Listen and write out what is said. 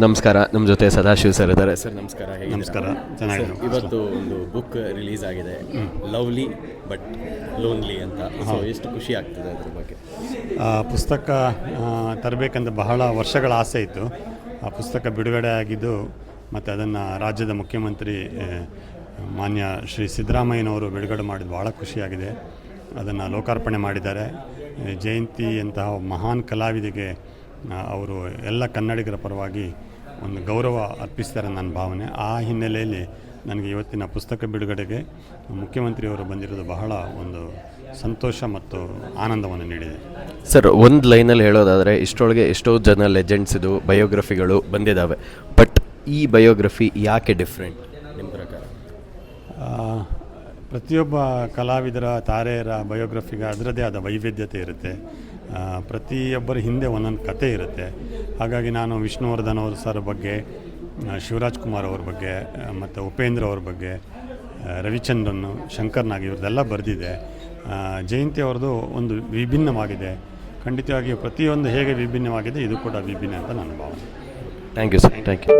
ನಮಸ್ಕಾರ. ನಮ್ಮ ಜೊತೆ ಸದಾಶಿವ್ ಸರ್ ಇದ್ದಾರೆ. ಸರ್ ನಮಸ್ಕಾರ. ನಮಸ್ಕಾರ. ಚೆನ್ನಾಗಿದೆ. ಇವತ್ತು ಒಂದು ಬುಕ್ ರಿಲೀಸ್ ಆಗಿದೆ, ಲವ್ಲಿ ಬಟ್ ಲೋನ್ಲಿ ಅಂತ. ಸೊ ಎಷ್ಟು ಖುಷಿ ಆಗ್ತದೆ ಅದ್ರ ಬಗ್ಗೆ? ಪುಸ್ತಕ ತರಬೇಕಂತ ಬಹಳ ವರ್ಷಗಳ ಆಸೆ ಇತ್ತು. ಆ ಪುಸ್ತಕ ಬಿಡುಗಡೆ ಆಗಿದ್ದು ಮತ್ತು ಅದನ್ನು ರಾಜ್ಯದ ಮುಖ್ಯಮಂತ್ರಿ ಮಾನ್ಯ ಶ್ರೀ ಸಿದ್ದರಾಮಯ್ಯನವರು ಬಿಡುಗಡೆ ಮಾಡಿದ್ದು ಭಾಳ ಖುಷಿಯಾಗಿದೆ. ಅದನ್ನು ಲೋಕಾರ್ಪಣೆ ಮಾಡಿದ್ದಾರೆ. ಜಯಂತಿಯಂತಹ ಮಹಾನ್ ಕಲಾವಿದಿಗೆ ಅವರು ಎಲ್ಲ ಕನ್ನಡಿಗರ ಪರವಾಗಿ ಒಂದು ಗೌರವ ಅರ್ಪಿಸ್ತಾರೆ ನನ್ನ ಭಾವನೆ. ಆ ಹಿನ್ನೆಲೆಯಲ್ಲಿ ನನಗೆ ಇವತ್ತಿನ ಪುಸ್ತಕ ಬಿಡುಗಡೆಗೆ ಮುಖ್ಯಮಂತ್ರಿಯವರು ಬಂದಿರೋದು ಬಹಳ ಒಂದು ಸಂತೋಷ ಮತ್ತು ಆನಂದವನ್ನು ನೀಡಿದೆ. ಸರ್, ಒಂದು ಲೈನಲ್ಲಿ ಹೇಳೋದಾದರೆ, ಇಷ್ಟರೊಳಗೆ ಎಷ್ಟೋ ಜನ ಲೆಜೆಂಡ್ಸಿದು ಬಯೋಗ್ರಫಿಗಳು ಬಂದಿದ್ದಾವೆ, ಬಟ್ ಈ ಬಯೋಗ್ರಫಿ ಯಾಕೆ ಡಿಫ್ರೆಂಟ್ ನಿಮ್ಮ ಪ್ರಕಾರ? ಪ್ರತಿಯೊಬ್ಬ ಕಲಾವಿದರ ತಾರೆಯರ ಬಯೋಗ್ರಫಿಗೆ ಅದರದ್ದೇ ಆದ ವೈವಿಧ್ಯತೆ ಇರುತ್ತೆ. ಪ್ರತಿಯೊಬ್ಬರ ಹಿಂದೆ ಒಂದೊಂದು ಕತೆ ಇರುತ್ತೆ. ಹಾಗಾಗಿ ನಾನು ವಿಷ್ಣುವರ್ಧನ್ ಅವ್ರ ಸರ್ ಬಗ್ಗೆ, ಶಿವರಾಜ್ ಕುಮಾರ್ ಅವ್ರ ಬಗ್ಗೆ, ಮತ್ತು ಉಪೇಂದ್ರ ಅವ್ರ ಬಗ್ಗೆ, ರವಿಚಂದ್ರನ್, ಶಂಕರ್ ನಾಗ್ ಇವ್ರದ್ದೆಲ್ಲ ಬರೆದಿದೆ. ಜಯಂತಿ ಅವ್ರದ್ದು ಒಂದು ವಿಭಿನ್ನವಾಗಿದೆ. ಖಂಡಿತವಾಗಿಯೂ ಪ್ರತಿಯೊಂದು ಹೇಗೆ ವಿಭಿನ್ನವಾಗಿದೆ, ಇದು ಕೂಡ ವಿಭಿನ್ನ ಅಂತ ನನ್ನ ಭಾವನೆ. Thank you sir. Thank you.